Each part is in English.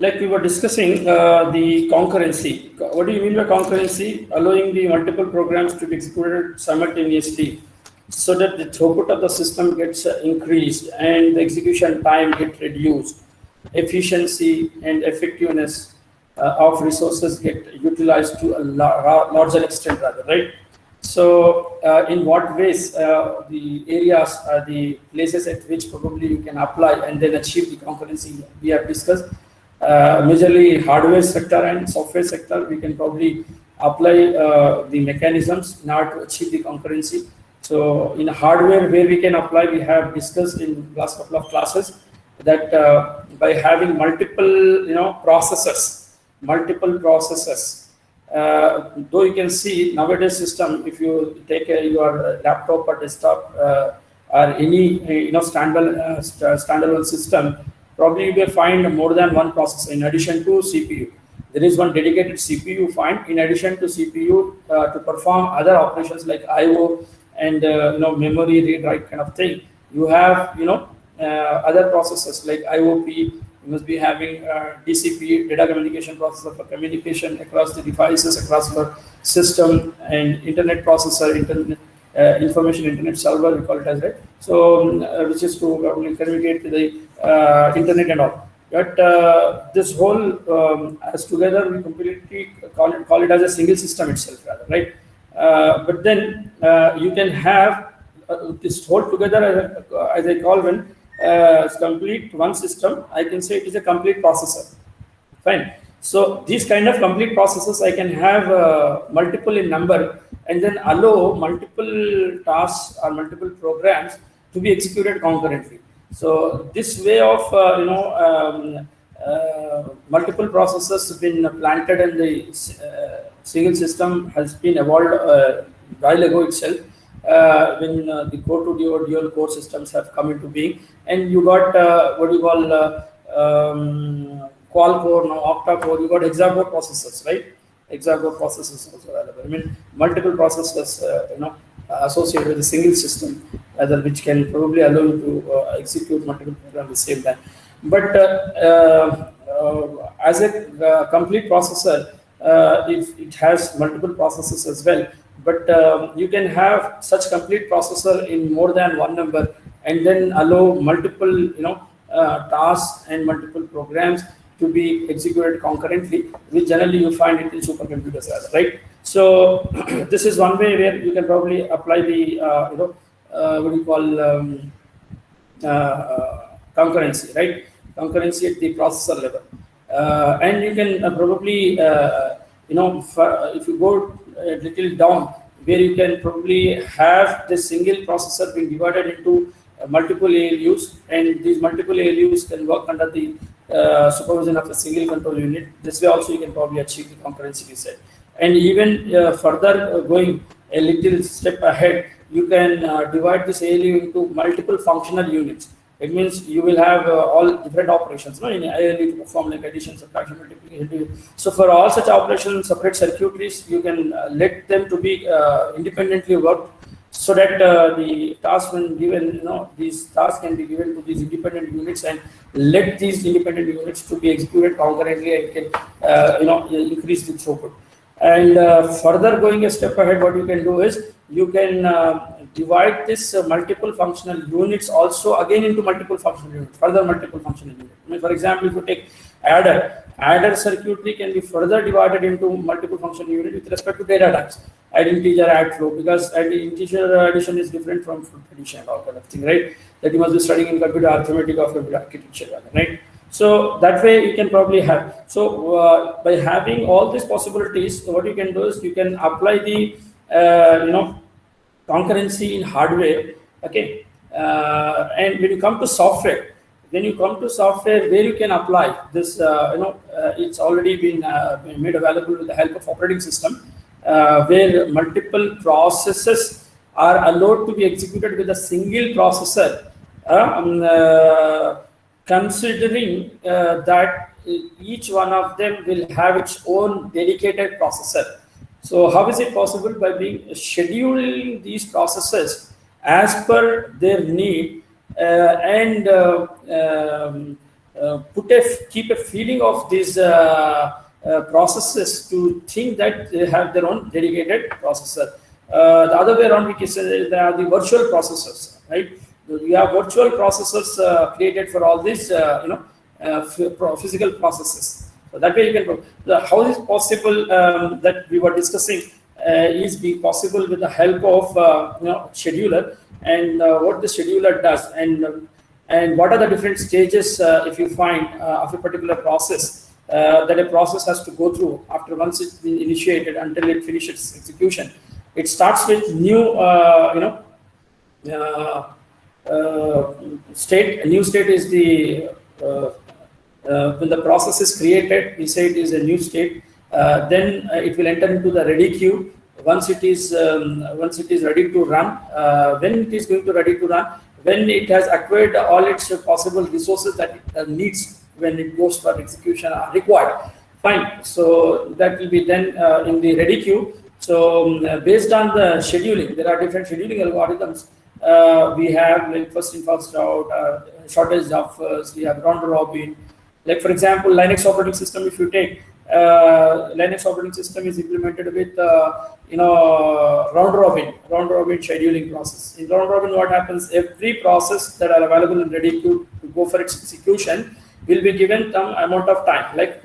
like we were discussing the concurrency. What do you mean by concurrency? Allowing the multiple programs to be executed simultaneously so that the throughput of the system gets increased and the execution time gets reduced. Efficiency and effectiveness of resources get utilized to a larger extent rather, right? So in what ways the areas, the places at which probably you can apply and then achieve the concurrency we have discussed. Majorly hardware sector and software sector, we can probably apply the mechanisms in order to achieve the concurrency. So in hardware, where we can apply, we have discussed in last couple of classes that by having multiple, processors, though you can see nowadays system, if you take your laptop or desktop or any standalone system, probably you will find more than one processor in addition to CPU. There is one dedicated CPU find in addition to CPU to perform other operations like I/O and memory read write kind of thing. You have other processors like IOP. You must be having DCP, data communication processor for communication across the devices, across the system, and internet processor, information internet server, we call it as, right? So which is to probably communicate to the internet and all. But this whole as together we completely call it as a single system itself, rather, right? But then you can have this whole together as I call when complete one system. I can say it is a complete processor. Fine. So these kind of complete processes I can have multiple in number and then allow multiple tasks or multiple programs to be executed concurrently. So this way of multiple processes have been planted in the single system has been evolved a while ago itself. When the core to dual core systems have come into being, and you got what you call qual core, now octa core, you got hexacore processors, right? Hexacore processors also available. I mean, multiple processors, associated with a single system, which can probably allow you to execute multiple programs at the same time. But as a complete processor, it has multiple processors as well. But you can have such complete processor in more than one number and then allow multiple tasks and multiple programs to be executed concurrently, which generally you find it in supercomputers, right? So this is one way where you can probably apply the what you call concurrency, right? Concurrency at the processor level, and you can probably if you go a little down, where you can probably have the single processor being divided into multiple ALUs, and these multiple ALUs can work under the supervision of a single control unit. This way also you can probably achieve the concurrency we said. And even further going a little step ahead, you can divide this ALU into multiple functional units. It means you will have all different operations in ALU to perform like addition, subtraction, multiplication. So for all such operations, separate circuitries, you can let them to be independently worked, so that the task when given, these tasks can be given to these independent units and let these independent units to be executed concurrently and can increase the throughput. And further going a step ahead, what you can do is you can divide this multiple functional units also again into multiple functional units, further multiple functional units. I mean, for example, if you take adder circuitry can be further divided into multiple functional units with respect to data types, add integer, add float, because integer addition is different from float addition and all kind of thing, right? That you must be studying in computer arithmetic or computer architecture, right? So that way you can probably have. So by having all these possibilities, what you can do is you can apply the concurrency in hardware, okay? And when you come to software, where you can apply this, it's already been made available with the help of operating system, where multiple processes are allowed to be executed with a single processor, considering that each one of them will have its own dedicated processor. So how is it possible? By being scheduling these processes as per their need and keep a feeling of these processes to think that they have their own dedicated processor. The other way around, we can say they are the virtual processors, right? You have virtual processors created for all these, physical processes. So that way you can. How is possible that we were discussing is be possible with the help of scheduler, and what the scheduler does, and what are the different stages if you find of a particular process that a process has to go through after once it's been initiated until it finishes execution. It starts with new state. A new state is the when the process is created, we say it is a new state. Then it will enter into the ready queue. Once it is ready to run, when it is going to ready to run, when it has acquired all its possible resources that it needs when it goes for execution are required. Fine. So that will be then in the ready queue. So based on the scheduling, there are different scheduling algorithms. We have like first in first out, shortest of first. We have round robin. Like for example, Linux operating system. If you take Linux operating system is implemented with round robin scheduling process. In round robin, what happens? Every process that are available and ready to go for its execution will be given some amount of time. Like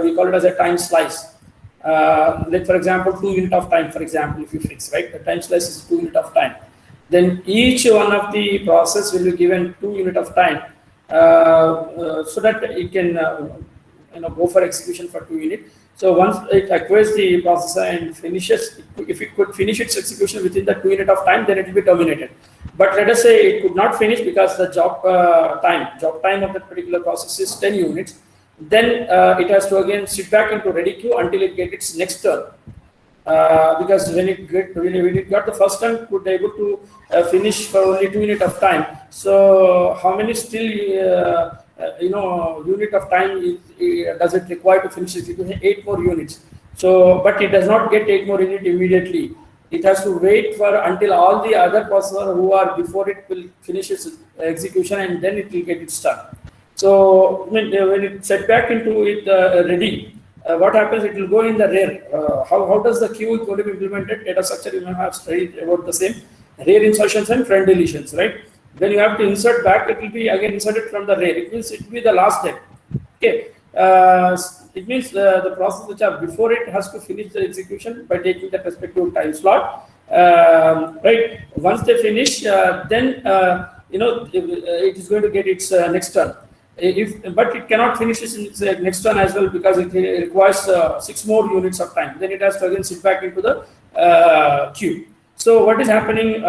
we call it as a time slice. Like for example, 2 units of time. For example, if you fix right, the time slice is 2 units of time. Then each one of the process will be given 2 units of time, so that it can go for execution for 2 units. So once it acquires the processor and finishes, if it could finish its execution within the 2 units of time, then it will be terminated. But let us say it could not finish because the job time of that particular process is 10 units. Then it has to again sit back into ready queue until it gets its next turn. Because when it got the first time, could able to finish for only 2 units of time. So how many still unit of time does it require to finish execution? 8 more units. So but it does not get 8 more units immediately. It has to wait for until all the other processors who are before it will finish its execution, and then it will get its turn. So when it set back into it ready, what happens? It will go in the rear. How does the queue going to be implemented? Data structure, you may have studied about the same. Rear insertions and front deletions, right? When you have to insert back, it will be again inserted from the rear. It means it will be the last step. Okay. It means the process which are before it has to finish the execution by taking the respective time slot. Right. Once they finish, then it is going to get its next turn. But it cannot finish its next turn as well because it requires 6 more units of time. Then it has to again sit back into the queue. So what is happening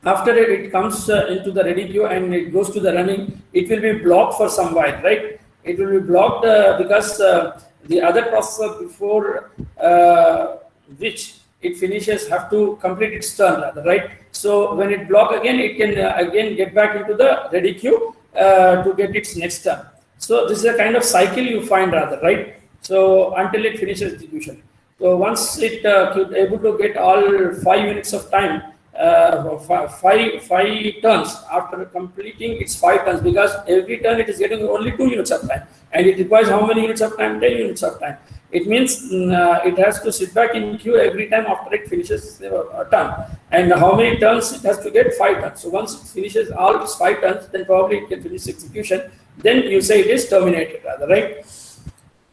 after it comes into the ready queue and it goes to the running? It will be blocked for some while, right? It will be blocked because the other processor before which it finishes have to complete its turn, right? So when it block again, it can again get back into the ready queue to get its next turn. So this is a kind of cycle you find rather, right? So until it finishes execution. So once it able to get all 5 units of time, five turns after completing its 5 turns, because every turn it is getting only 2 units of time, and it requires how many units of time? 10 units of time. It means it has to sit back in queue every time after it finishes a turn. And how many turns it has to get? 5 turns. So once it finishes all its 5 turns, then probably it can finish execution. Then you say it is terminated, rather, right?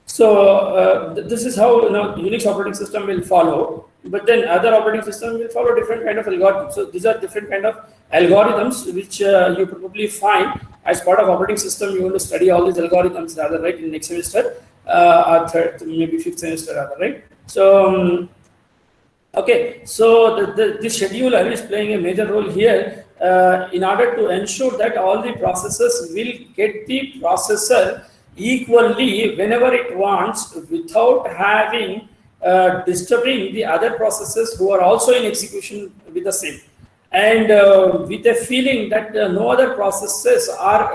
So this is how Unix operating system will follow. But then other operating systems will follow different kind of algorithms. So these are different kind of algorithms which you probably find as part of operating system. You want to study all these algorithms, rather, right, in next semester. Or third, maybe 5th semester, rather, right? So okay, so this scheduler is playing a major role here in order to ensure that all the processes will get the processor equally whenever it wants, without having disturbing the other processes who are also in execution with the same, and with a feeling that no other processes are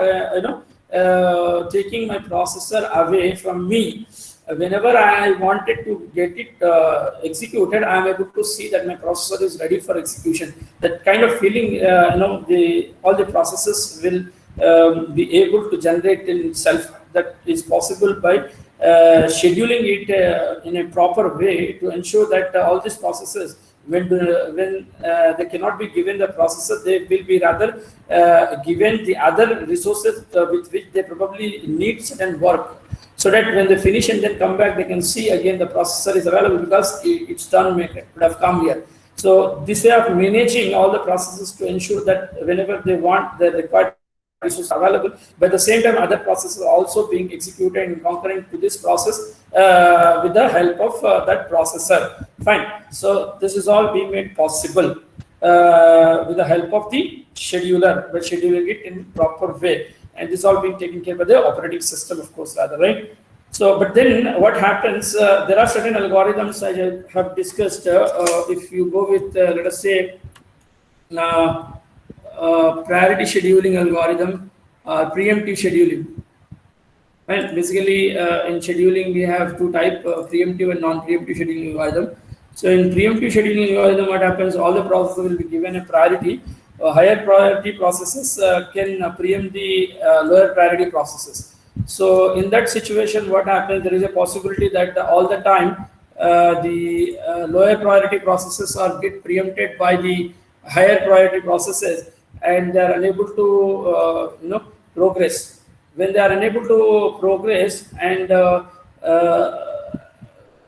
taking my processor away from me. Whenever I wanted to get it executed, I am able to see that my processor is ready for execution. That kind of feeling, all the processes will be able to generate in itself. That is possible by scheduling it in a proper way to ensure that all these processes, when they cannot be given the processor, they will be rather given the other resources with which they probably need certain work, so that when they finish and then come back, they can see again the processor is available because it's done, it would have come here. So this way of managing all the processes to ensure that whenever they want the required resources available, but at the same time other processes are also being executed and concurrent to this process with the help of that processor. Fine. So this is all being made possible with the help of the scheduler, by scheduling it in proper way, and this all being taken care by the operating system, of course, rather, right? So, but then what happens, there are certain algorithms I have discussed. If you go with, let us say, priority scheduling algorithm, preemptive scheduling. And basically, in scheduling, we have two types, preemptive and non-preemptive scheduling algorithm. So in preemptive scheduling algorithm, what happens, all the processes will be given a priority. Higher priority processes can preempt the lower priority processes. So in that situation, what happens, there is a possibility that all the time the lower priority processes are get preempted by the higher priority processes, and they are unable to progress. When they are unable to progress, and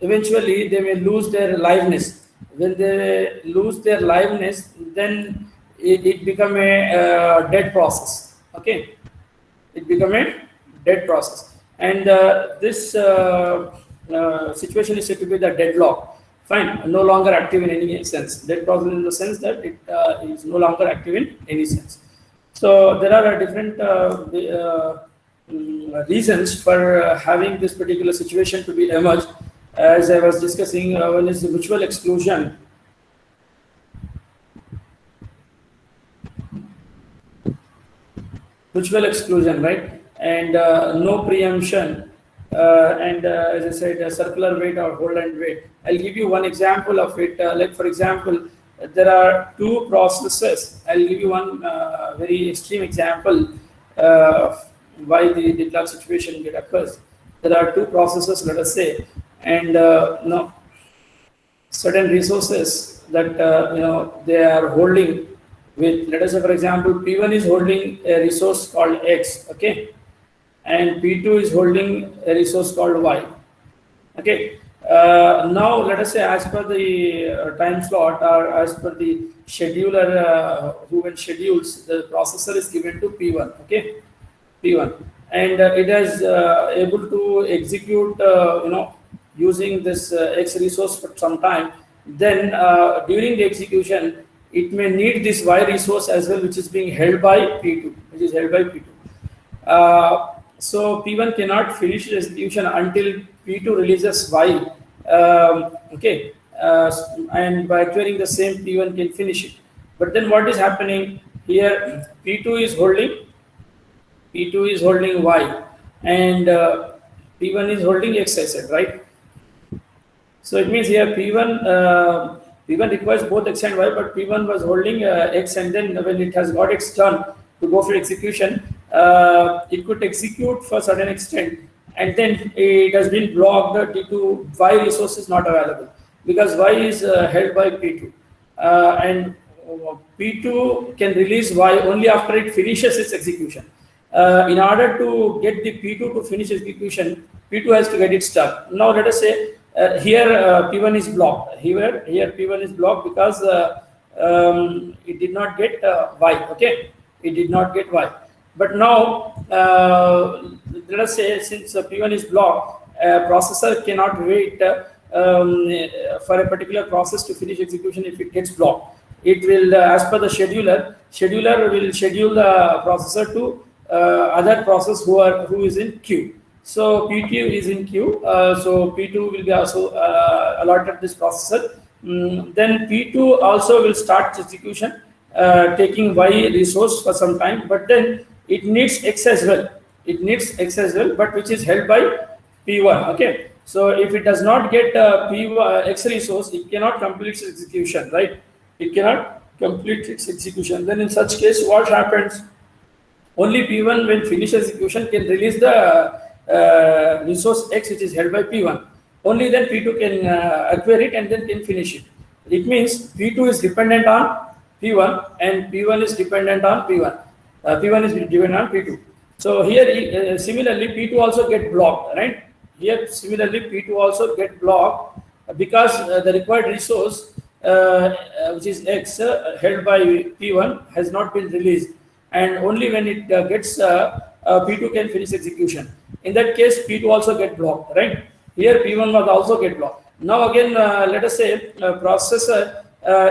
eventually they may lose their liveness. When they lose their liveness, then it become a dead process. Okay, it become a dead process, and this situation is said to be the deadlock. Fine, no longer active in any sense. Dead process in the sense that it is no longer active in any sense. So there are different reasons for having this particular situation to be emerged. As I was discussing, one is the mutual exclusion. Mutual exclusion, right? And no preemption. And as I said, circular wait or hold and wait. I'll give you one example of it. Like, for example, there are two processes. I'll give you one very extreme example why the deadlock situation occurs. There are two processes, let us say, and certain resources that they are holding with, let us say, for example, P1 is holding a resource called X, okay, and P2 is holding a resource called Y. Okay, now let us say, as per the time slot, or as per the scheduler who when schedules, the processor is given to P1. Okay, P1, and it is able to execute using this X resource for some time. Then during the execution, it may need this Y resource as well, which is being held by P2, so P1 cannot finish the execution until P2 releases Y. Okay, and by acquiring the same, P1 can finish it. But then what is happening here? P2 is holding Y, and P1 is holding X, I said, right? So it means here P1 requires both X and Y, but P1 was holding X, and then when it has got its turn to go for execution, it could execute for a certain extent, and then it has been blocked due to Y resource is not available, because Y is held by P2, and P2 can release Y only after it finishes its execution. In order to get the P2 to finish execution, P2 has to get it stuck. Now let us say here P1 is blocked. Here P1 is blocked because it did not get Y. Okay, it did not get Y. But now let us say, since P1 is blocked, processor cannot wait for a particular process to finish execution. If it gets blocked, it will, as per the scheduler will schedule the processor to other process who is in queue. So P2 is in queue, so P2 will be also allotted this processor. Then P2 also will start execution, taking Y resource for some time, but then it needs X as well. But which is held by P1. Okay, so if it does not get X resource, it cannot complete its execution, right? It cannot complete its execution. Then in such case, what happens? Only P1 when finish execution can release the resource X which is held by P1. Only then P2 can acquire it and then can finish it. It means P2 is dependent on P1 and P1 is dependent on P1. P1 is dependent on P2. So here similarly P2 also get blocked, right? Here similarly P2 also get blocked because the required resource which is X held by P1 has not been released, and only when it gets P2 can finish execution. In that case P2 also get blocked, right? Here P1 must also get blocked. Now again let us say processor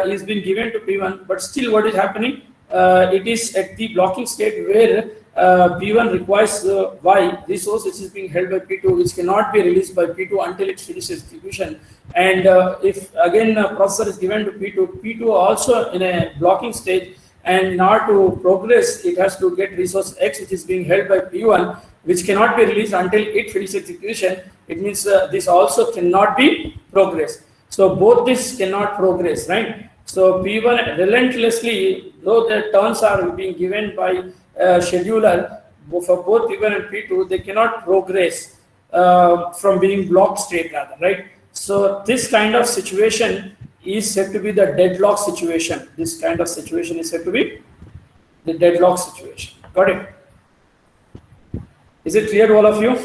is being given to P1, but still what is happening? It is at the blocking state where P1 requires Y resource which is being held by P2, which cannot be released by P2 until it finishes execution. And if again processor is given to P2, P2 also in a blocking stage, and in order to progress, it has to get resource X which is being held by P1, which cannot be released until it finishes execution. It means this also cannot be progressed. So both this cannot progress, right? So P1 relentlessly, though the turns are being given by scheduler for both P1 and P2, they cannot progress from being blocked state rather, right? So this kind of situation is said to be the deadlock situation. This kind of situation is said to be the deadlock situation. Got it? Is it clear to all of you?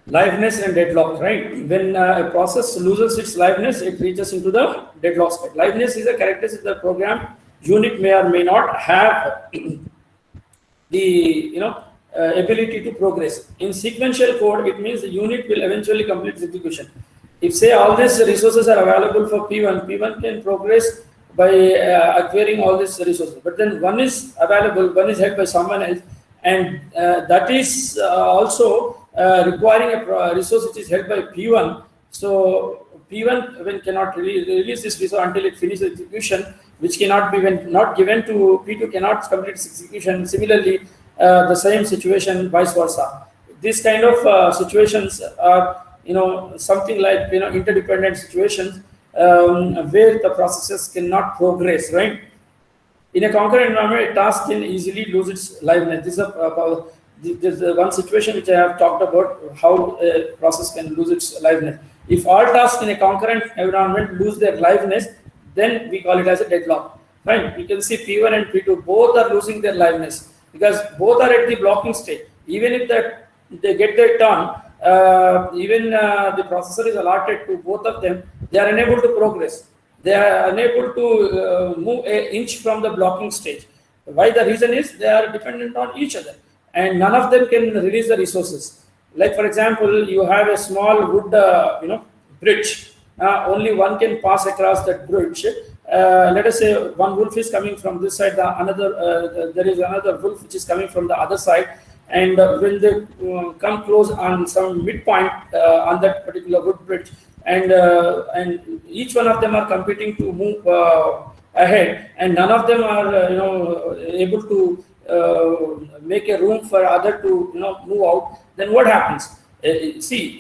Liveness and deadlock, right? When a process loses its liveness, it reaches into the deadlock state. Liveness is a characteristic of the program. Unit may or may not have the ability to progress. In sequential code, it means the unit will eventually complete its execution. If say all these resources are available for P1, P1 can progress by acquiring all these resources. But then one is available, one is held by someone else, and that is also requiring a resource which is held by P1. So P1 when cannot release this resource until it finishes execution, which cannot be when not given to P2 cannot complete its execution. Similarly, the same situation, vice versa. These kind of situations are something like interdependent situations where the processes cannot progress, right? In a concurrent environment, a task can easily lose its liveness. This is one situation which I have talked about, how a process can lose its liveness. If all tasks in a concurrent environment lose their liveness, then we call it as a deadlock. Right? You can see P1 and P2 both are losing their liveness because both are at the blocking state. Even if they get their turn, even the processor is allotted to both of them, they are unable to progress. They are unable to move an inch from the blocking stage. Why? The reason is they are dependent on each other, and none of them can release the resources. Like for example, you have a small wood, bridge. Only one can pass across that bridge. Let us say one wolf is coming from this side, there is another wolf which is coming from the other side, and when they come close on some midpoint on that particular wood bridge, and each one of them are competing to move ahead, and none of them are able to make a room for other to move out, then what happens? See,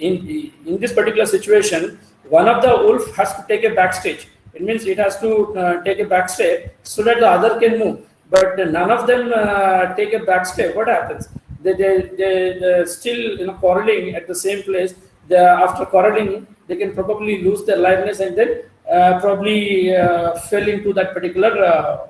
in this particular situation, one of the wolf has to take a backstage. It means it has to take a backstep so that the other can move. But none of them take a backstep. What happens? They still quarreling at the same place. After quarreling, they can probably lose their liveness and then probably fell into that particular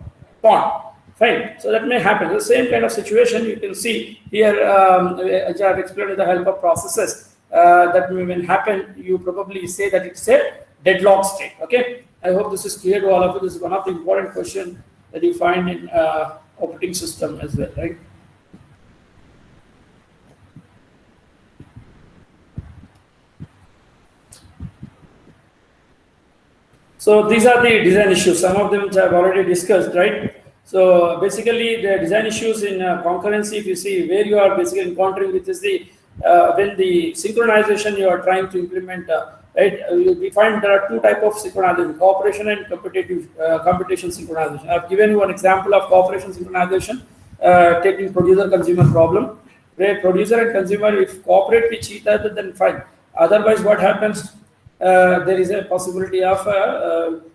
pond. Fine. So that may happen. The same kind of situation you can see here, as I have explained with the help of processes, that may happen. You probably say that it's a deadlock state. Okay. I hope this is clear to all of you. This is one of the important questions that you find in operating system as well, right? So these are the design issues. Some of them which I have already discussed, right? So basically, the design issues in concurrency, if you see where you are basically encountering with is the when the synchronization you are trying to implement. Right, we find there are two types of synchronization: cooperation and computation synchronization. I've given you one example of cooperation synchronization, taking producer-consumer problem, where producer and consumer, if cooperate with each other, then fine. Otherwise, what happens? There is a possibility of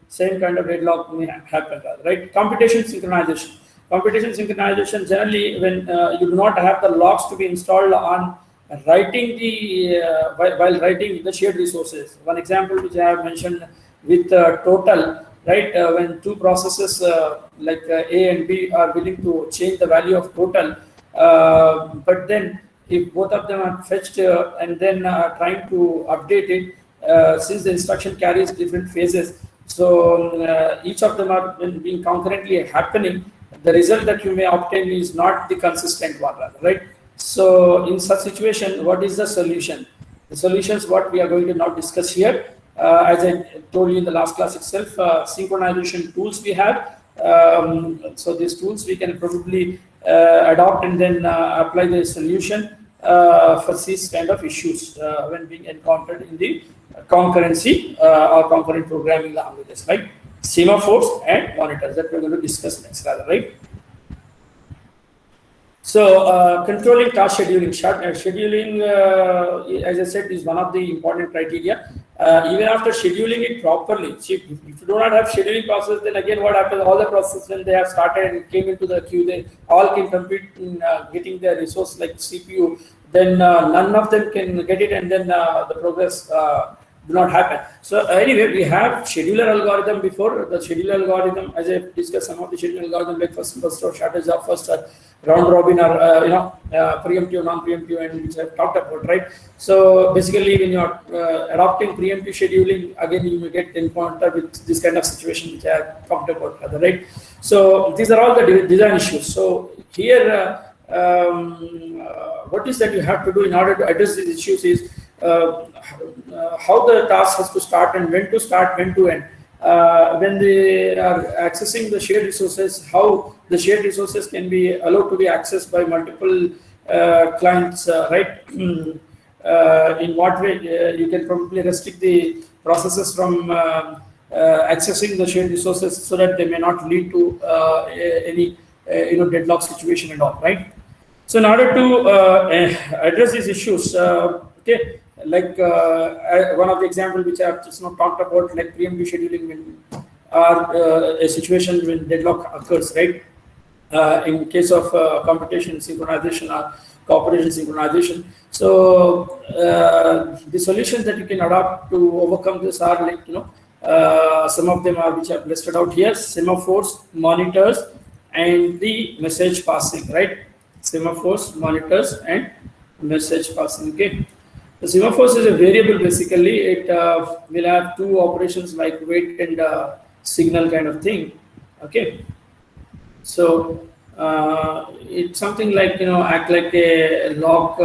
same kind of deadlock may happen, right? Competition synchronization. Competition synchronization, generally when you do not have the locks to be installed on writing the while writing the shared resources. One example which I have mentioned with total, right? When two processes like A and B are willing to change the value of total, but then if both of them are fetched and then trying to update it, since the instruction carries different phases, so each of them are being concurrently happening, the result that you may obtain is not the consistent one, right? So in such situation, what is the solution? The solutions what we are going to now discuss here. As I told you in the last class itself, synchronization tools we have. So these tools we can probably adopt and then apply the solution for these kind of issues when being encountered in the concurrency or concurrent programming languages, right? Semaphores and monitors that we're going to discuss next, rather, right? So controlling task scheduling. Scheduling, as I said, is one of the important criteria. Even after scheduling it properly, see, if you do not have scheduling process, then again what happens? All the processes when they have started and came into the queue, they all can compete in getting their resource like CPU. Then none of them can get it, and then the progress do not happen. So anyway, we have scheduler algorithm before. The scheduler algorithm, as I discussed, some of the scheduler algorithm like first or shortage of first round robin or preemptive, non-preemptive, and which I've talked about, right? So basically, when you're adopting preemptive scheduling, again you may get encountered with this kind of situation which I have talked about, right? So these are all the design issues. So here, what is that you have to do in order to address these issues is how the task has to start and when to start, when to end. When they are accessing the shared resources, how the shared resources can be allowed to be accessed by multiple clients, right? In what way you can probably restrict the processes from accessing the shared resources so that they may not lead to any deadlock situation and all, right? So in order to address these issues, okay, like one of the examples which I have just now talked about, like preemptive scheduling, when a situation when deadlock occurs, right? In case of competition synchronization or cooperation synchronization. So the solutions that you can adopt to overcome this are like, some of them are which I've listed out here: semaphores, monitors, and the message passing, right? Semaphores, monitors, and message passing. Okay. The semaphores is a variable. Basically, it will have two operations like wait and signal kind of thing. Okay. So it's something like act like a log,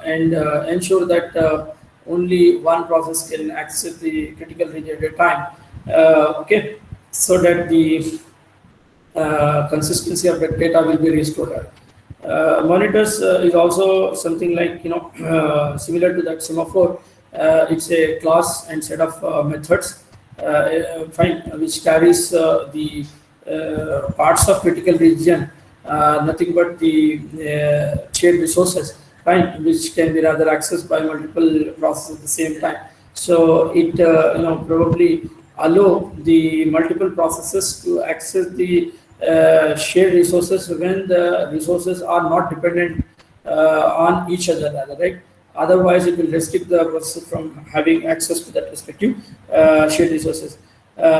and ensure that only one process can access the critical region at a time. Okay, so that the consistency of the data will be restored. Monitors is also something like similar to that semaphore. It's a class and set of methods, which carries the parts of critical region, nothing but the shared resources, right, which can be rather accessed by multiple processes at the same time. So it probably allow the multiple processes to access the shared resources when the resources are not dependent on each other, rather, right? Otherwise, it will restrict the process from having access to that respective shared resources.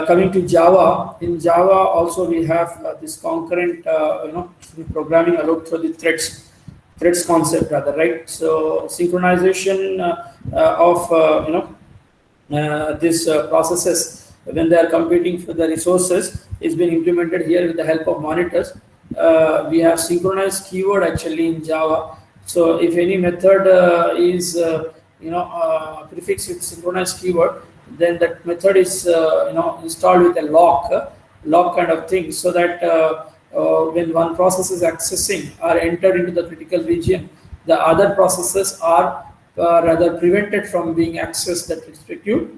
Coming to Java, in Java also we have this concurrent, programming allowed through the threads concept, rather, right? So synchronization of these processes when they are competing for the resources is being implemented here with the help of monitors. We have synchronized keyword actually in Java. So if any method is prefixed with synchronized keyword, then that method is installed with a lock kind of thing, so that when one process is accessing or entered into the critical region, the other processes are rather prevented from being accessed that respective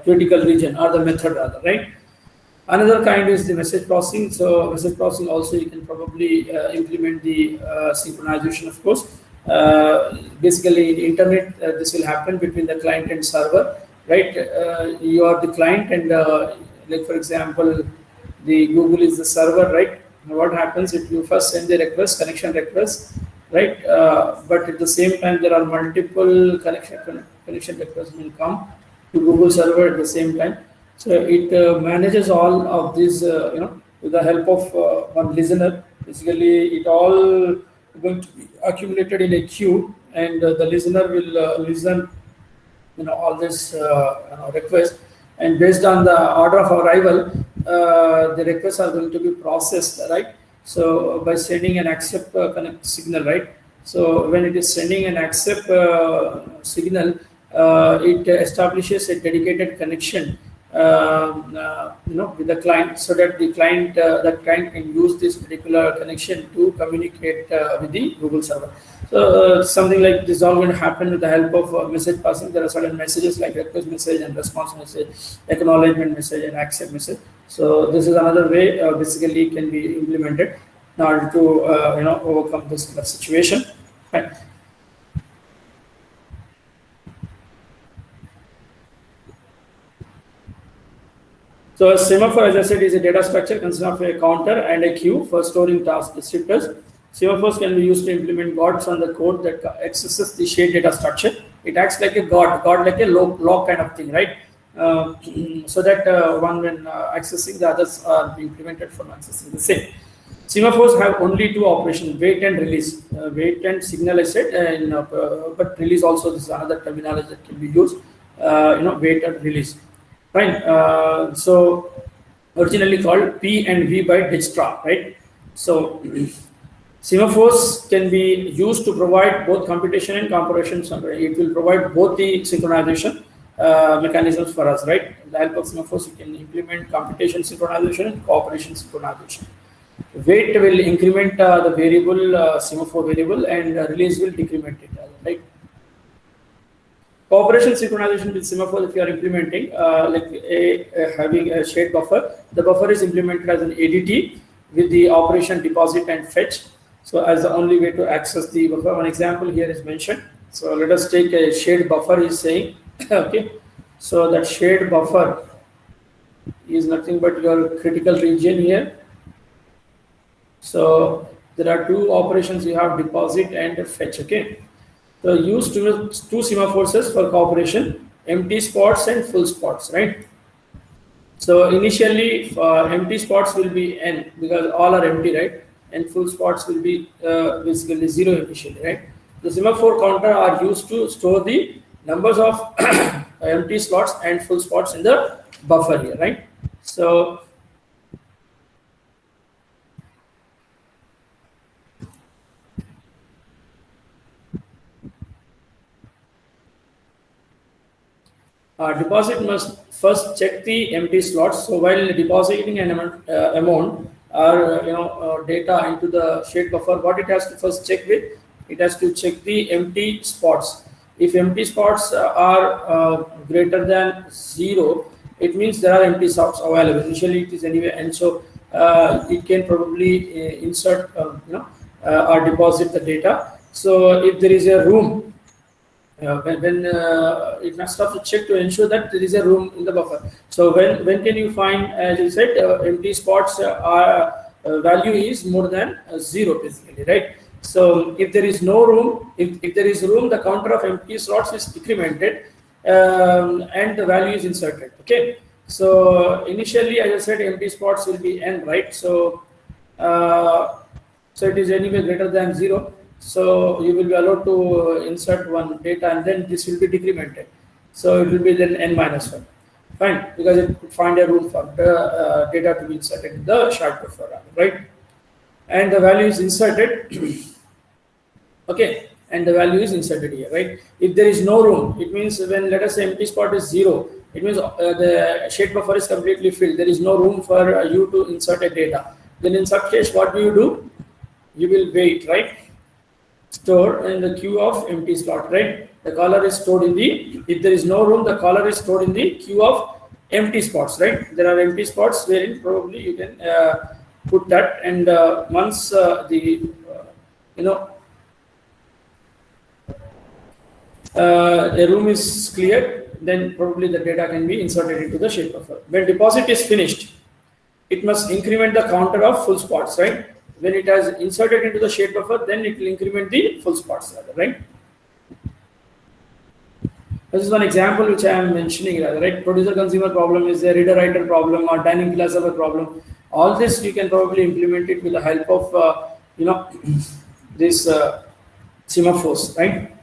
critical region or the method, rather, right? Another kind is the message processing. So message processing also you can probably implement the synchronization, of course. Basically, in internet, this will happen between the client and server, right? You are the client, and like for example, the Google is the server, right? What happens if you first send the request, connection request, right? But at the same time, there are multiple connection requests will come to Google server at the same time. So it manages all of these, with the help of one listener. Basically, it all going to be accumulated in a queue, and the listener will listen, all this request, and based on the order of arrival, the requests are going to be processed, right? So by sending an accept connect signal, right? So when it is sending an accept signal, it establishes a dedicated connection, with the client, so that the client can use this particular connection to communicate with the Google server. So something like this is all going to happen with the help of message passing. There are certain messages like request message and response message, acknowledgement message, and accept message. So this is another way basically can be implemented in order to overcome this situation. Right. So a semaphore, as I said, is a data structure consisting of a counter and a queue for storing task descriptors. Semaphores can be used to implement guards on the code that accesses the shared data structure. It acts like a guard like a lock kind of thing, right? So that one when accessing, the others are implemented for accessing the same. Semaphores have only two operations: wait and release. Wait and signal, I said, and but release also, this is another terminology that can be used. Wait and release. Fine. So originally called P and V by Dijkstra, right? So semaphores can be used to provide both computation and compression. It will provide both the synchronization mechanisms for us, right? With the help of semaphores, you can implement computation synchronization and cooperation synchronization. Wait will increment the variable semaphore variable, and release will decrement it, right? Cooperation synchronization with semaphore, if you are implementing having a shared buffer, the buffer is implemented as an ADT with the operation deposit and fetch. So as the only way to access the buffer, one example here is mentioned. So let us take a shared buffer is saying, okay. So that shared buffer is nothing but your critical region here. So there are two operations, you have deposit and fetch, okay. So use two semaphores for cooperation, empty spots and full spots, right? So initially empty spots will be n because all are empty, right? And full spots will be basically 0 initially, right? The semaphore counter are used to store the numbers of empty slots and full spots in the buffer here, right? So deposit must first check the empty slots. So while depositing an amount or data into the shared buffer, what it has to first check with, it has to check the empty spots. If empty spots are greater than 0, it means there are empty slots available. Initially, it is anyway, and so it can probably insert, or deposit the data. So if there is a room, when it must have to check to ensure that there is a room in the buffer. So when can you find, as you said, empty spots value is more than 0 basically, right? So if there is no room, if there is room, the counter of empty slots is decremented and the value is inserted, okay. So initially, as I said, empty spots will be n, right? So so it is anyway greater than 0. So you will be allowed to insert one data, and then this will be decremented. So it will be then n minus 1. Fine, because it could find a room for the data to be inserted in the shared buffer, right? And the value is inserted. Okay, and the value is inserted here, right? If there is no room, it means when, let us say, empty spot is 0, it means the shared buffer is completely filled. There is no room for you to insert a data. Then in such case, what do? You will wait, right? Store in the queue of empty slot, right? The caller is stored in the, if there is no room, the caller is stored in the queue of empty spots, right? There are empty spots wherein probably you can put that, and once the a room is cleared, then probably the data can be inserted into the shape buffer. When deposit is finished, it must increment the counter of full spots, right? When it has inserted into the shape buffer, then it will increment the full spots, rather, right? This is one example which I am mentioning, rather, right? Producer consumer problem is a reader writer problem or dining philosopher problem. All this you can probably implement it with the help of this semaphores, right?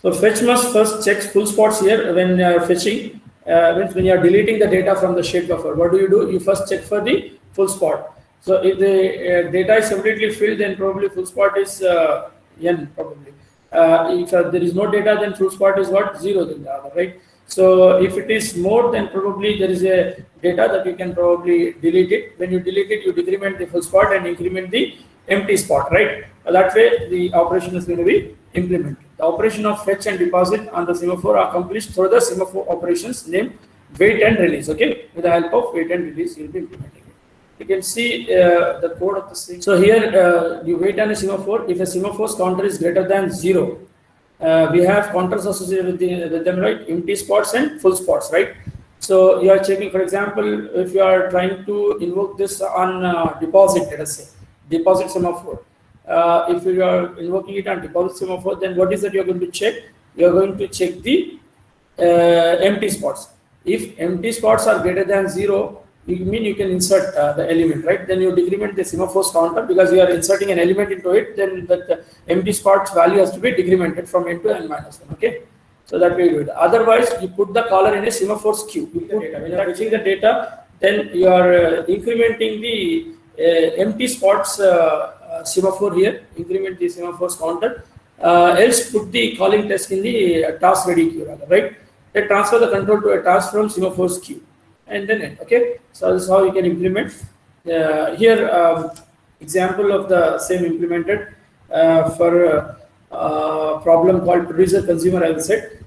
So fetch must first check full spots here when you are fetching. When you are deleting the data from the shape buffer, what do? You first check for the full spot. So if the data is completely filled, then probably full spot is n probably. If there is no data, then full spot is what? 0 then the other, right? So if it is more, then probably there is a data that you can probably delete it. When you delete it, you decrement the full spot and increment the empty spot, right? That way the operation is going to be implemented. The operation of fetch and deposit on the semaphore are accomplished through the semaphore operations named wait and release. Okay, with the help of wait and release, you'll be implementing it. You can see the code of the same. So here you wait on a semaphore. If a semaphore's counter is greater than 0, we have counters associated with them, right? Empty spots and full spots, right? So you are checking, for example, if you are trying to invoke this on deposit, let us say deposit semaphore. If you are invoking it on deposit semaphore, then what is that you're going to check? You're going to check the empty spots. If empty spots are greater than 0, you mean you can insert the element, right? Then you decrement the semaphore's counter because you are inserting an element into it. Then that empty spots value has to be decremented from n to n minus 1. Okay, so that way you do it. Otherwise, you put the caller in a semaphore's queue. You put data. When you are fetching the data, then you are incrementing the empty spots semaphore here. Increment the semaphore's counter. Else put the calling test in the task ready queue, rather, right? Then transfer the control to a task from semaphore's queue. And then end. Okay, so this is how you can implement. Here, example of the same implemented for problem called producer consumer. I will say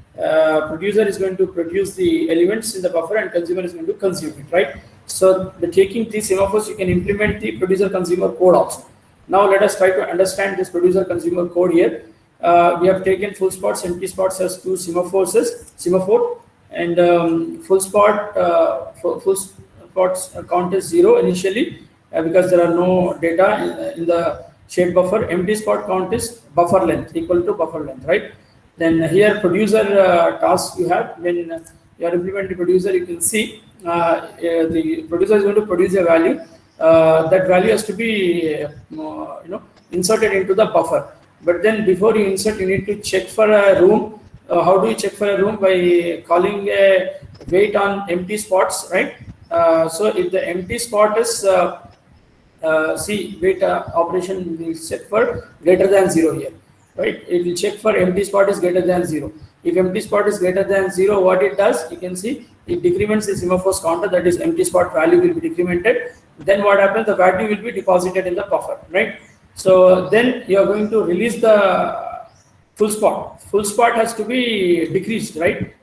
producer is going to produce the elements in the buffer and consumer is going to consume it, right? So the taking these semaphores, you can implement the producer consumer code also. Now let us try to understand this producer consumer code here. We have taken full spots, empty spots as two semaphore. And full spots count is 0 initially because there are no data in the shape buffer. Empty spot count is buffer length equal to buffer length, right? Then here producer task you have. When you are implementing producer, you can see the producer is going to produce a value. That value has to be inserted into the buffer. But then before you insert, you need to check for a room. How do you check for a room? By calling a wait on empty spots, right? So if the empty spot is wait operation will check for greater than 0 here, right? It will check for empty spot is greater than 0. If empty spot is greater than 0, what it does, you can see it decrements the semaphore's counter, that is empty spot value will be decremented. Then what happens, the value will be deposited in the buffer, right? So then you are going to release the full spot. Full spot has to be decreased, right?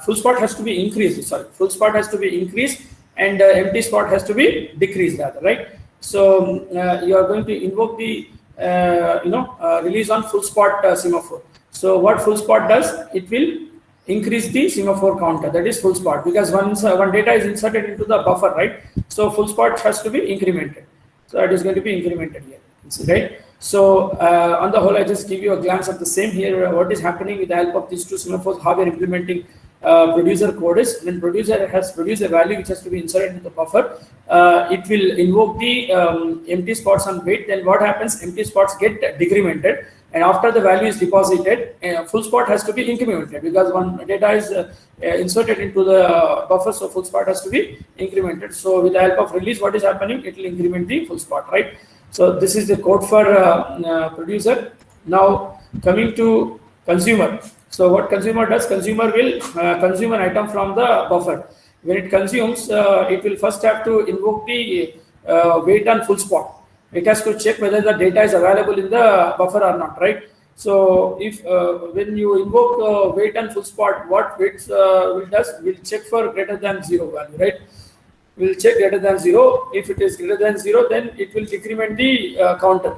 Full spot has to be increased. Sorry, full spot has to be increased, and empty spot has to be decreased, rather, right? So you are going to invoke the release on full spot semaphore. So what full spot does? It will increase the semaphore counter, that is full spot, because one data is inserted into the buffer, right? So full spot has to be incremented. So it is going to be incremented here, right? So on the whole, I just give you a glance of the same here. What is happening with the help of these two semaphores, how we are implementing producer code is, when producer has produced a value which has to be inserted into the buffer, it will invoke the empty spots on wait. Then what happens, empty spots get decremented, and after the value is deposited, full spot has to be incremented because one data is inserted into the buffer, so full spot has to be incremented. So with the help of release, what is happening, it will increment the full spot, right? So this is the code for producer. Now coming to consumer. So what consumer does, consumer will consume an item from the buffer. When it consumes, it will first have to invoke the wait on full spot. It has to check whether the data is available in the buffer or not, right? So if when you invoke wait and full spot, what waits will check for greater than 0 value, right? We'll check greater than 0. If it is greater than 0, then it will decrement the counter.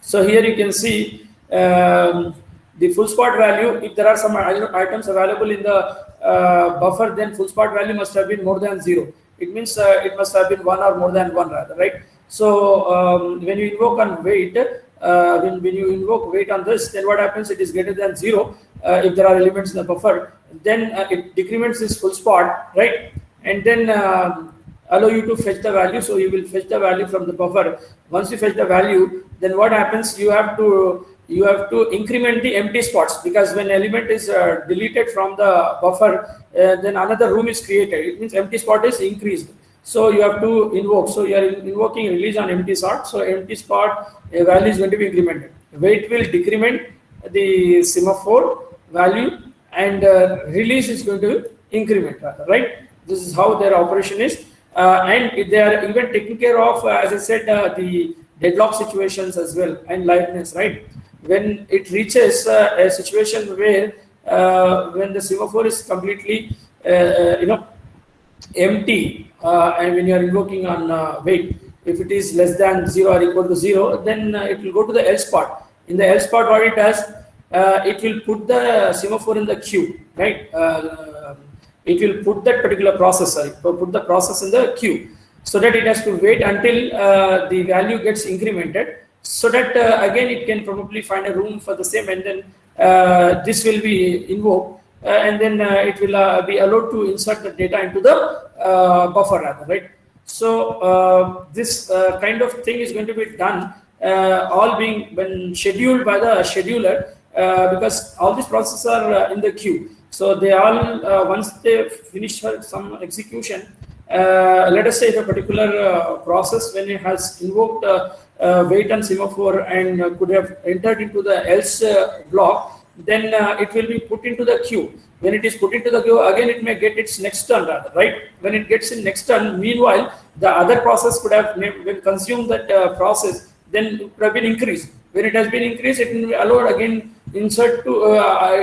So here you can see the full spot value. If there are some items available in the buffer, then full spot value must have been more than 0. It means it must have been 1 or more than 1 rather, right? So when you invoke on wait, when you invoke wait on this, then what happens? It is greater than 0 if there are elements in the buffer. Then it decrements this full spot, right? And then allow you to fetch the value. So you will fetch the value from the buffer. Once you fetch the value, then what happens? You have to increment the empty spots, because when element is deleted from the buffer, then another room is created. It means empty spot is increased. So you have to invoke. So you are invoking release on empty spot. So empty spot value is going to be incremented. Wait will decrement the semaphore value, and release is going to increment rather, right? This is how their operation is, and they are even taking care of, as I said, the deadlock situations as well, and liveness, right? When it reaches a situation where when the semaphore is completely empty, and when you are invoking on wait, if it is less than 0 or equal to 0, then it will go to the else part. In the else part, what it does, it will put the semaphore in the queue, right? It will put that particular process, put the process in the queue, so that it has to wait until the value gets incremented, so that again it can probably find a room for the same, and then this will be invoked, and then it will be allowed to insert the data into the buffer rather, right? So this kind of thing is going to be done, all being when scheduled by the scheduler, because all these processes are in the queue. So they all, once they finish some execution, let us say the particular process, when it has invoked wait and semaphore and could have entered into the else block, then it will be put into the queue. When it is put into the queue, again it may get its next turn rather, right? When it gets in next turn, meanwhile the other process could have, when consumed that process, then it could have been increased. When it has been increased, it will be allowed again insert to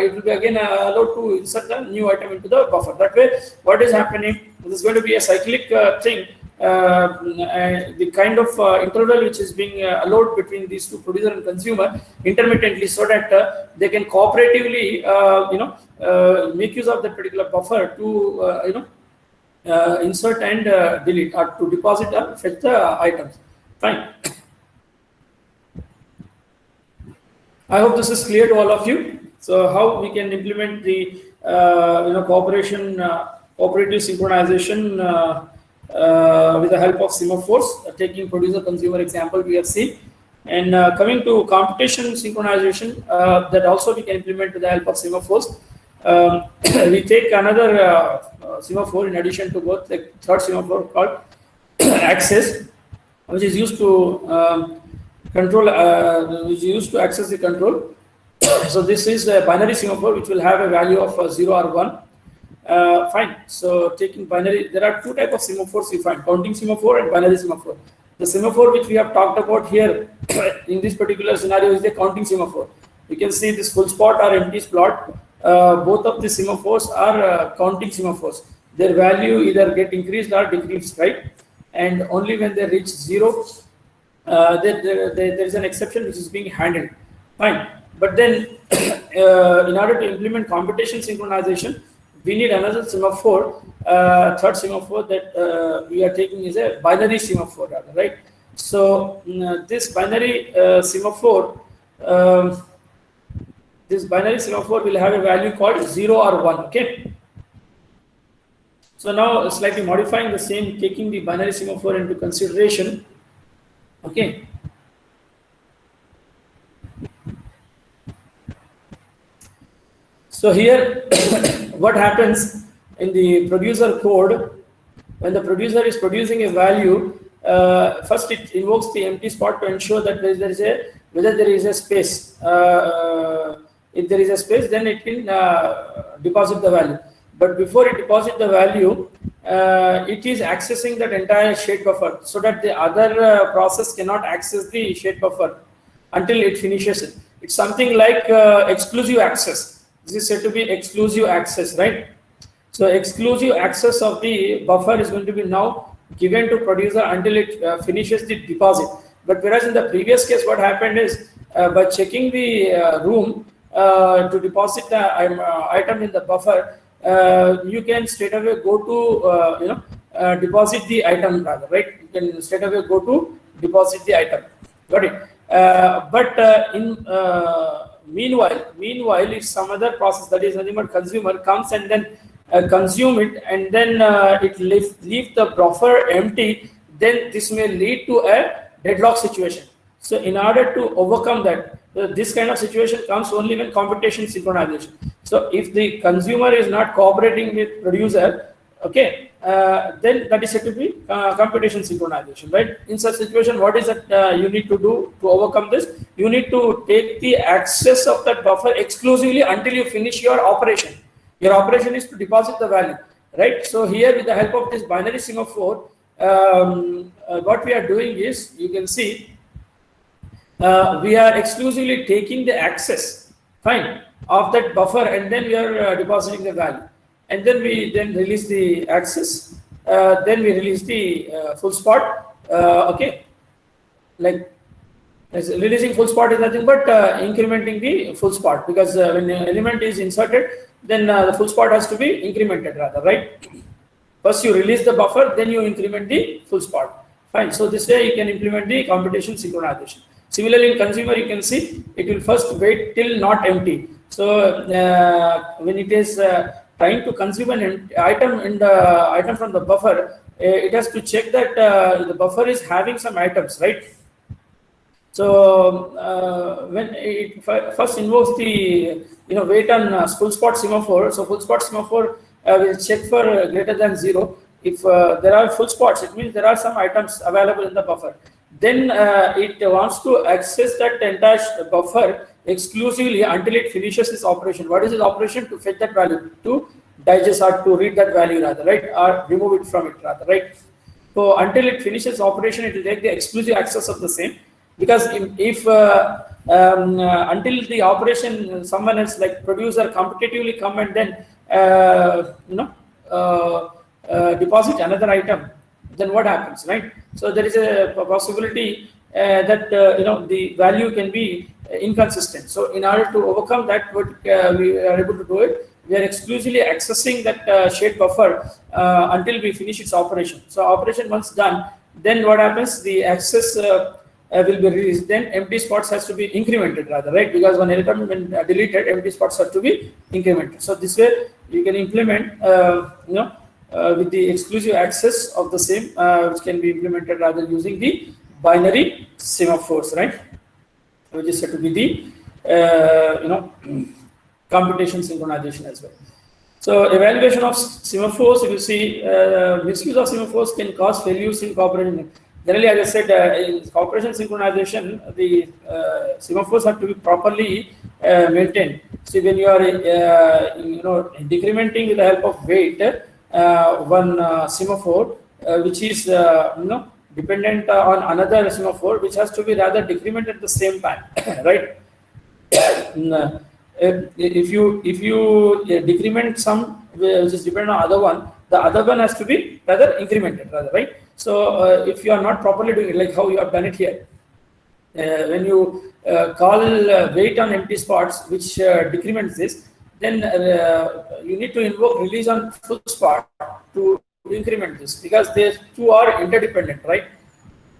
it will be again allowed to insert the new item into the buffer. That way, what is happening? This is going to be a cyclic thing. The kind of interval which is being allowed between these two, producer and consumer, intermittently, so that they can cooperatively make use of that particular buffer to insert and delete, or to deposit or fetch the items. Fine. I hope this is clear to all of you. So how we can implement the cooperative synchronization with the help of semaphores, taking producer consumer example we have seen, and coming to computation synchronization, that also we can implement with the help of semaphores. We take another semaphore in addition to both, like third semaphore called access, which is used to control, which is used to access the control. So this is a binary semaphore which will have a value of 0 or 1. Fine. So taking binary, there are two types of semaphores you find: counting semaphore and binary semaphore. The semaphore which we have talked about here in this particular scenario is the counting semaphore. You can see this full spot or empty spot. Both of the semaphores are counting semaphores. Their value either get increased or decreased, right? And only when they reach 0, there is an exception which is being handled. Fine. But then in order to implement computation synchronization, we need another semaphore, third semaphore that we are taking is a binary semaphore, right? So this binary semaphore, will have a value called 0 or 1. Okay. So now slightly modifying the same, taking the binary semaphore into consideration. Okay. So here, what happens in the producer code, when the producer is producing a value, first it invokes the empty spot to ensure that whether there is a space. If there is a space, then it can deposit the value. But before it deposits the value, it is accessing that entire shade buffer, so that the other process cannot access the shade buffer until it finishes it. It's something like exclusive access. This is said to be exclusive access, right? So exclusive access of the buffer is going to be now given to producer until it finishes the deposit. But whereas in the previous case, what happened is by checking the room to deposit the item in the buffer, you can straight away go to deposit the item rather, right? You can straight away go to deposit the item. Got it? Meanwhile, if some other process, that is nothing but consumer, comes and then consume it and then it leave the buffer empty, then this may lead to a deadlock situation. So in order to overcome that, this kind of situation comes only when computation synchronization. So if the consumer is not cooperating with producer, okay, then that is said to be computation synchronization, right? In such situation, what is that you need to do to overcome this? You need to take the access of that buffer exclusively until you finish your operation. Your operation is to deposit the value, right? So here, with the help of this binary semaphore, what we are doing is, you can see, we are exclusively taking the access, fine, of that buffer, and then we are depositing the value, and then we release the access, then we release the full spot, okay, like releasing full spot is nothing but incrementing the full spot, because when an element is inserted, then the full spot has to be incremented rather, right? First you release the buffer, then you increment the full spot, fine. So this way you can implement the computation synchronization. Similarly, in consumer, you can see it will first wait till not empty. So when it is trying to consume an item in the item from the buffer, it has to check that the buffer is having some items, right? So when it first invokes the wait on full spot semaphore, so full spot semaphore will check for greater than 0. If there are full spots, it means there are some items available in the buffer. Then it wants to access that entire buffer exclusively until it finishes its operation. What is its operation? To fetch that value, to digest or to read that value rather, right? Or remove it from it rather, right? So until it finishes operation, it will take the exclusive access of the same. Because if until the operation, someone else like producer competitively come and then deposit another item, then what happens, right? So there is a possibility that the value can be inconsistent. So in order to overcome that, what we are able to do it, we are exclusively accessing that shared buffer until we finish its operation. So operation once done, then what happens? The access will be released. Then empty spots has to be incremented rather, right? Because when element when deleted, empty spots have to be incremented. So this way you can implement with the exclusive access of the same, which can be implemented rather using the binary semaphores, right? Which is said to be the computation synchronization as well. So evaluation of semaphores, if you see, misuse of semaphores can cause failures in cooperation. Generally, as I said, in cooperation synchronization, the semaphores have to be properly maintained. See, when you are decrementing with the help of wait, one semaphore which is dependent on another semaphore, which has to be rather decremented at the same time, right? If you decrement some which is dependent on other one, the other one has to be rather incremented rather, right? So if you are not properly doing it, like how you have done it here, when you call wait on empty spots, which decrements this, then you need to invoke release on full spot to increment this, because they two are interdependent, right?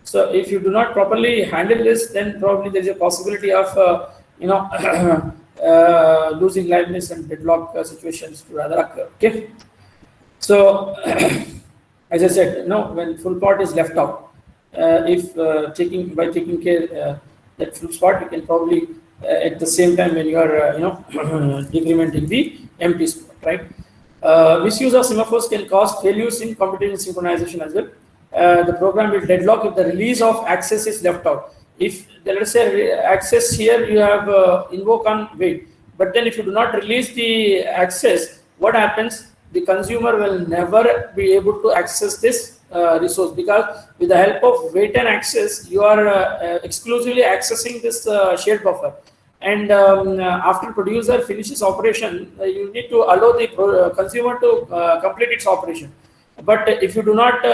So if you do not properly handle this, then probably there is a possibility of losing liveness and deadlock situations to rather occur. Okay, so as I said, when full spot is left out, if taking care that full spot, you can probably at the same time when you are decrementing the empty spot, right? Misuse of semaphores can cause failures in computation synchronization as well. The program will deadlock if the release of access is left out. If let's say access here you have invoke on wait, but then if you do not release the access, what happens? The consumer will never be able to access this resource, because with the help of wait and access, you are exclusively accessing this shared buffer. And after producer finishes operation, you need to allow the consumer to complete its operation. But if you do not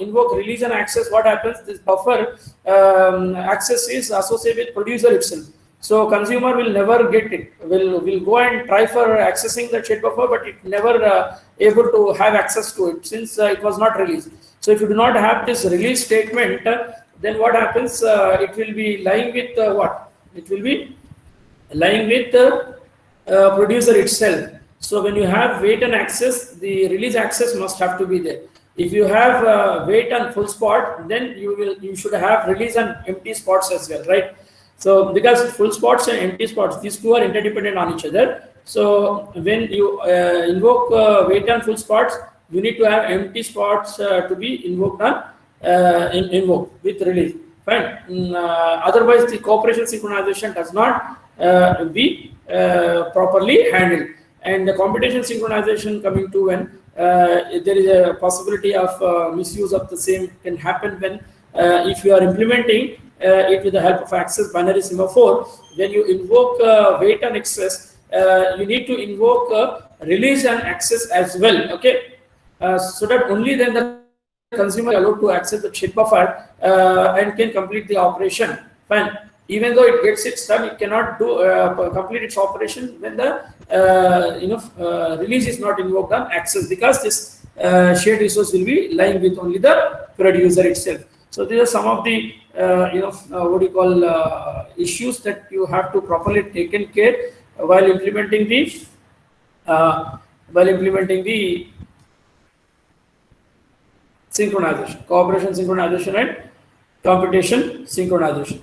invoke release and access, what happens? This buffer access is associated with producer itself. So consumer will never get it. Will go and try for accessing the state buffer, but it never able to have access to it since it was not released. So if you do not have this release statement, then what happens? It will be lying with what? It will be lying with the producer itself. So when you have wait and access, the release access must have to be there. If you have wait and full spot, then you should have release and empty spots as well, right? So because full spots and empty spots, these two are interdependent on each other. So when you invoke wait and full spots, you need to have empty spots to be invoked on invoked with release. Fine. Otherwise, the cooperation synchronization does not be properly handled. And the computation synchronization coming to when there is a possibility of misuse of the same can happen when if you are implementing it with the help of access binary semaphore. When you invoke wait and access, you need to invoke release and access as well. Okay, so that only then the consumer is allowed to access the chip buffer and can complete the operation. Fine. Even though it gets its done, it cannot do complete its operation when the release is not invoked on access, because this shared resource will be lying with only the producer itself. So these are some of the what do you call issues that you have to properly taken care while implementing the synchronization, cooperation synchronization and computation synchronization.